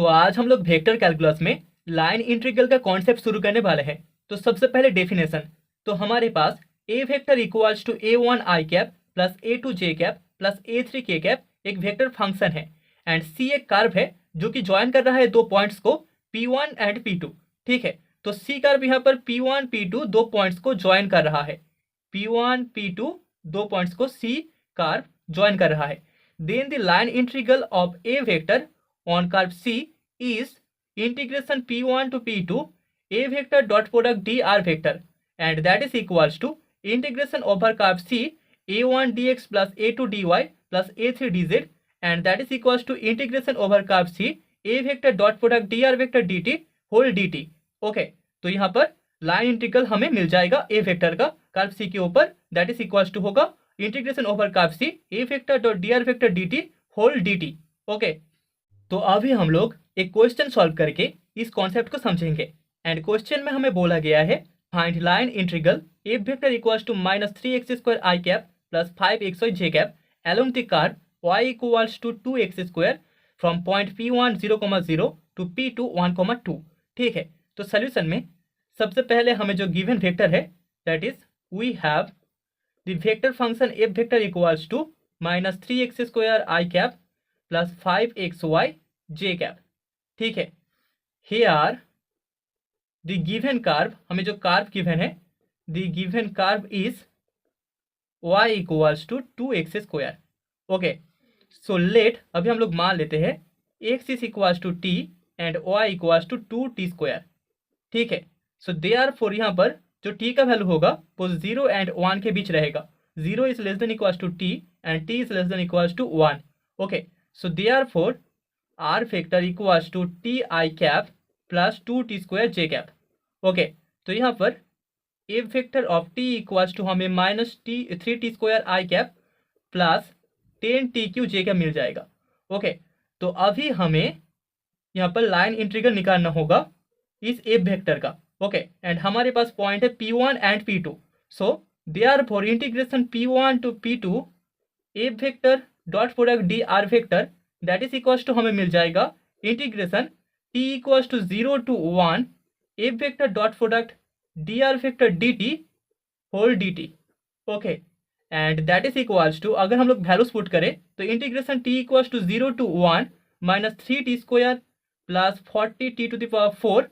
तो आज हम लोग वेक्टर कैलकुलस में लाइन इंटीग्रल का कॉन्सेप्ट शुरू करने वाले हैं। तो सबसे पहले डेफिनेशन, तो हमारे पास A vector equals to a1 i cap plus a2 j cap plus a3 k cap एक वेक्टर फंक्शन है एंड c एक कर्व है जो कि ज्वाइन कर रहा है दो पॉइंट्स को p1 एंड p2। ठीक है, तो c कर्व यहाँ पर p1 p2 दो पॉइंट्स को ज्वाइन कर रहा है, p1 p2 दो पॉइंट्स को c कर्व ज्वाइन कर रहा है। Then the line integral of a vector on curve C is integration p1 to p2 a vector dot product dr vector and that is equals to integration over curve C a1 dx plus a2 dy plus a3 dz and that is equals to integration over curve C a vector dot product dr vector dt whole dt। Okay, तो यहाँ पर line integral हमें मिल जाएगा a vector का curve C के ऊपर, that is equals to होगा integration over curve C a vector dot dr vector dt whole dt। Okay, तो अभी हम लोग एक क्वेश्चन सॉल्व करके इस कॉन्सेप्ट को समझेंगे एंड क्वेश्चन में हमें बोला गया है find line integral a vector equals to -3x² i cap plus 5xy j cap along the curve y equals to 2x² from point p1 0,0 to p2 1,2। ठीक है, तो सोल्यूशन में सबसे पहले हमें जो गिवन वेक्टर है that is we have the vector function a vector equals to -3x² i cap plus 5xy j cap. ठीक है, हियर द गिवन कर्व, हमें जो कर्व गिवन है the given curve is y equals to 2x²। Okay, so let अभी हम लोग मान लेते हैं x is equals to t and y equals to 2t²। ठीक है, सो देयरफॉर यहाँ पर जो t का वैल्यू होगा वो 0 एंड 1 के बीच रहेगा। 0 is less than equals to t and t is less than equals to 1। Okay, so therefore r vector equals to t I cap plus 2t² j cap। Okay, तो यहाँ पर a vector of t equals to हमें -3t² I cap plus 10tq j cap मिल जाएगा। Okay, तो अभी हमें यहाँ पर लाइन इंटीग्रल निकालना होगा इस a वेक्टर का। ओके, एंड हमारे पास पॉइंट है p1 and p2, so therefore integration p1 to p2 a vector dot product dr vector that is equals to हमें मिल जाएगा integration t equals to 0 to 1 a vector dot product dr vector dt whole dt। Okay, and that is equals to अगर हम लोग values put करें तो integration t equals to 0 to 1 -3t² plus 40t to the power 4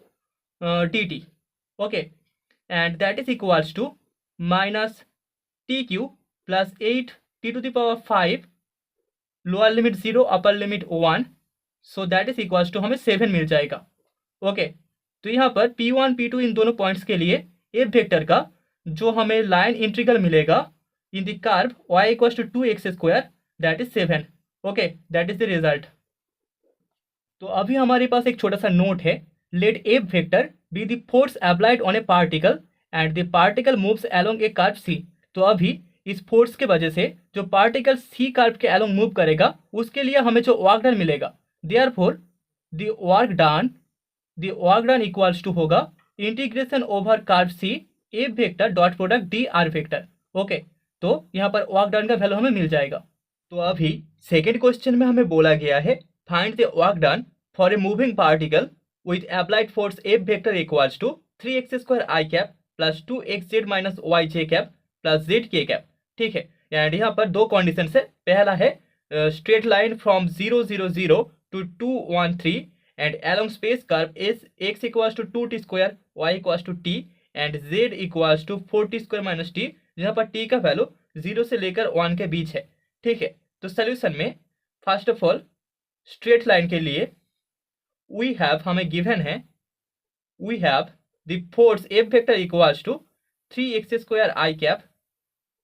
dt। Okay, and that is equals to -tq plus 8t to the power 5 lower limit 0 upper limit 1, so that is equals to हमें 7 मिल जाएगा। Okay, तो यहाँ पर p1 p2 इन दोनों points के लिए ए vector का जो हमें लाइन इंटीग्रल मिलेगा in the curve y equals to 2x² that is 7। Okay, that is the result. तो अभी हमारे पास एक छोटा सा नोट है, let a vector be the force applied on a particle and the particle moves along a curve C। तो अभी इस फोर्स के वजह से जो पार्टिकल C कर्व के अलोंग मूव करेगा उसके लिए हमें जो वर्क डन मिलेगा, therefore the work done equals to होगा integration over curve C A vector dot product dr vector. Okay, तो यहाँ पर वर्क डन का वैल्यू हमें मिल जाएगा। तो अभी सेकेंड क्वेश्चन में हमें बोला गया है find the work done for a moving particle with applied force a vector equals to 3x² i cap plus 2xz minus y j cap plus z k cap. ठीक है, एंड यहाँ पर दो कंडीशन है, पहला है straight line from 0 0 0 to 2 1 3 and along space curve as x equals to 2t², y equals to t and z equals to 4t² minus t, जहाँ पर t का वैल्यू 0 से लेकर 1 के बीच है। ठीक है, तो सोल्यूशन में first of all straight line के लिए वी हैव हमें गिवन है we have the force a vector equals to 3x² i cap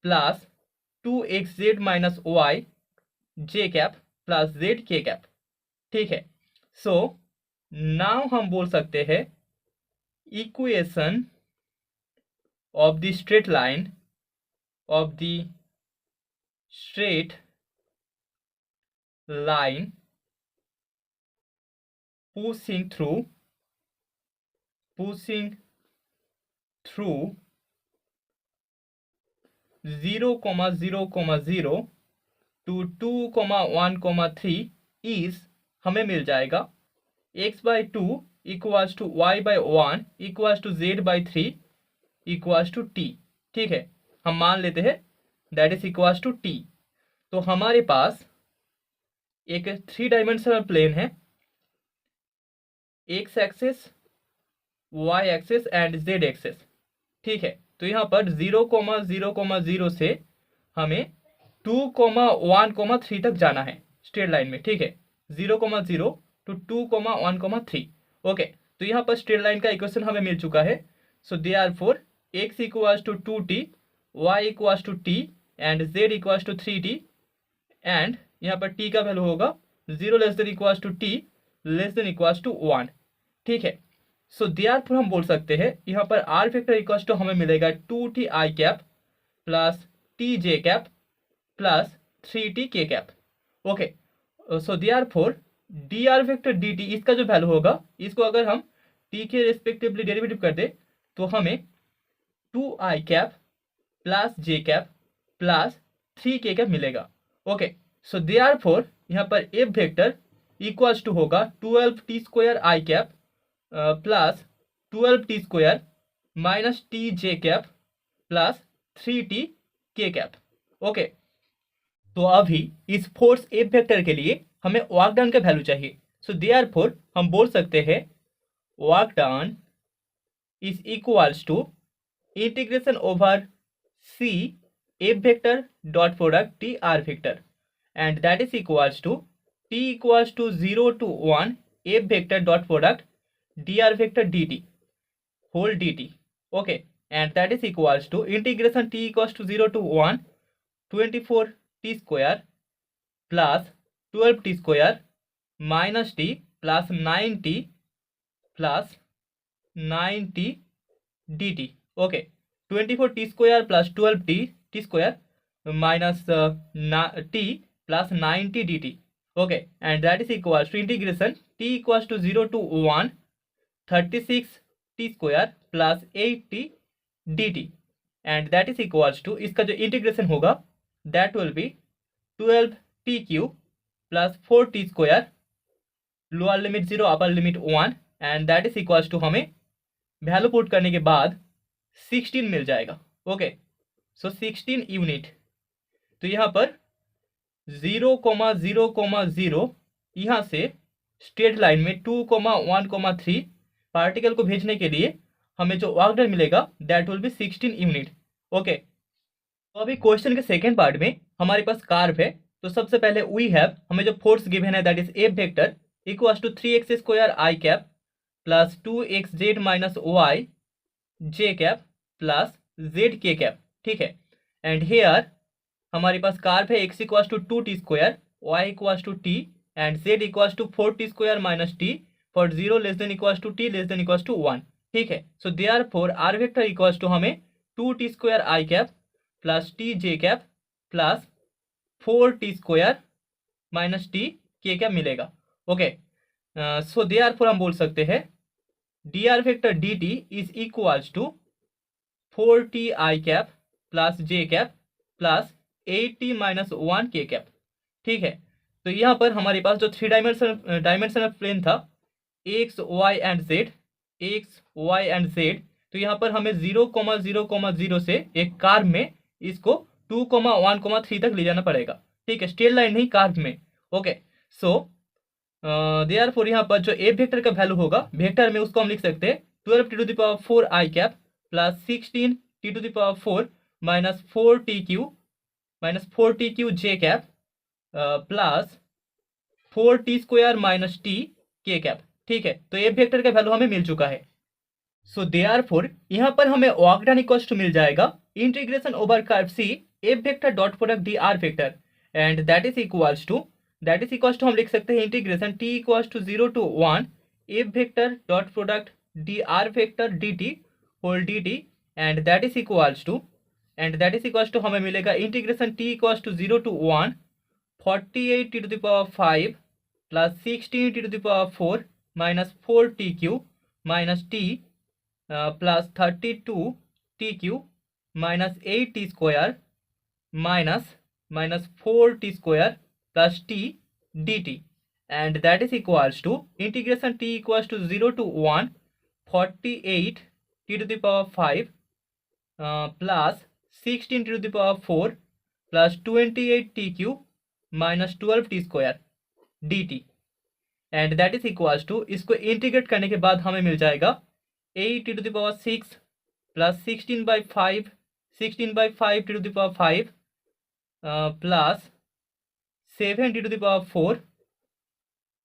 plus 2xz minus y j cap plus z k cap. ठीक है, सो नाउ हम बोल सकते हैं equation of the straight line pushing through 0, 0, 0 to 2, 1, 3 is हमें मिल जाएगा x/2 equals to y/1 equals to z/3 equals to t। ठीक है, हम मान लेते हैं that is equals to t। तो हमारे पास एक 3 डायमेंशनल प्लेन है, x axis, y axis and z axis. ठीक है, तो यहाँ पर 0,0,0 से हमें 2,1,3 तक जाना है स्ट्रेट लाइन में। ठीक है, 0,0 to 2,1,3। ओके, तो यहाँ पर स्ट्रेट लाइन का इक्वेशन हमें मिल चुका है। So therefore x equals to 2t, y equals to t and z equals to 3t and यहाँ पर t का वैल्यू होगा 0 less than equals to t less than equals to 1। ठीक है, सो देयरफॉर हम बोल सकते हैं यहाँ पर r वेक्टर इक्वल्स टू हमें मिलेगा 2t i cap plus t j cap plus 3t k cap. Okay, so therefore dr vector dt इसका जो वैल्यू होगा, इसको अगर हम t के रेस्पेक्टिवली डेरिवेटिव कर दे तो हमें 2i cap plus j cap plus 3k cap मिलेगा। ओके, सो देयरफॉर यहाँ पर f वेक्टर इक्वल्स टू होगा 12t square i cap plus 12t square minus T J cap plus 3t k cap. Okay, तो अभी इस force F vector के लिए हमें वर्क डन का वैल्यू चाहिए। सो देयरफॉर हम बोल सकते हैं work done is equals to integration over C F vector dot product T R vector and that is equals to t equals to 0 to 1 F vector dot product D R vector D T whole D T. Okay, and that is equals to integration t equals to 0 to 1 24t square plus 12t square minus t plus 9t plus 9t dt। Okay, 24t square plus 12t t square minus t plus 9t dt। Okay, and that is equals to integration t equals to 0 to 1 36t square plus 8t dt and that is equals to इसका जो integration होगा that will be 12t cube plus 4t square lower limit 0 upper limit 1 and that is equals to हमें value put करने के बाद 16 मिल जाएगा। Okay, so 16 unit. तो यहाँ पर 0,0,0 यहाँ से स्ट्रेट लाइन में 2,1,3 पार्टिकल को भेजने के लिए हमें जो वर्क डन मिलेगा that will B 16 unit. Okay, तो अभी क्वेश्चन के सेकेंड पार्ट में हमारे पास कार्व है। तो सबसे पहले वी हैव हमें जो फोर्स गिवन है that is F vector equals to 3x square I cap plus 2xz minus Y J cap plus Z K cap. ठीक है, एंड हेयर हमारे पास कार्व है x equals to 2t square, y equals to t and z equals to 4t square minus t for 0 less than equals to t less than equals to 1। ठीक है, so therefore R vector equals to हमें 2t square I cap plus t J cap plus 4t square minus t K cap मिलेगा। Okay, so therefore हम बोल सकते हैं dr vector dt is equals to 4t I cap plus j cap plus 8t minus 1 K cap. ठीक है, तो यहाँ पर हमारे पास जो 3 डायमेंशनल प्लेन था x y and z, x y and z, तो यहाँ पर हमें 0,0,0 से एक कार्व में इसको 2,1,3 तक ले जाना पड़ेगा। ठीक है, स्ट्रेट लाइन नहीं, कार्व में। ओके, सो देयरफॉर यहाँ पर जो एफ वेक्टर का वैल्यू होगा वेक्टर में उसको हम लिख सकते हैं 12t to the power 4 I cap plus 16t to the power 4 minus 4t cube J cap plus 4t square minus t K cap. ठीक है, तो एफ वेक्टर का वैल्यू हमें मिल चुका है। सो देयरफॉर यहाँ पर हमें वर्क डन इक्वल्स टू मिल जाएगा integration over curve C F vector dot product D R vector and that is equals to हम लिख सकते हैं integration t equals to 0 to 1 F vector dot product D R vector D T whole D T and that is equals to हमें मिलेगा integration t equals to 0 to 1 48t to the power 5 plus 16t to the power 4 minus 4t cube minus t plus 32t cube minus 8t square minus 4t square plus t dt and that is equals to integration t equals to 0 to 1 48 t to the power 5 plus 16 to the power 4 plus 28 t cube minus 12 t square dt, and that is equals to, इसको integrate करने के बाद हमें मिल जाएगा 8 T to the power 6 plus 16/5 T to the power 5 plus 7 T to the power 4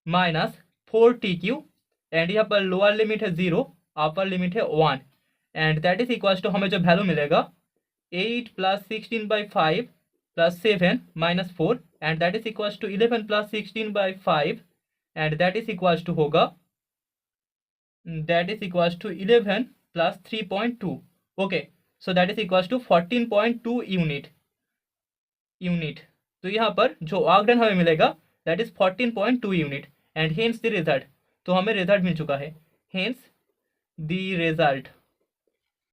minus 4 T cube, and यहाँ पर lower limit है 0, अपर लिमिट है 1, and that is equals to हमें जो वैल्यू मिलेगा 8 plus 16/5 plus 7 minus 4, and that is equals to 11 plus 16/5, and that is equals to होगा, that is equals to 11 plus 3.2, okay, so that is equals to 14.2 unit. तो यहाँ पर जो work done हमें मिलेगा that is 14.2 unit, and hence the result, तो हमें result मिल चुका है, हेंस द रिजल्ट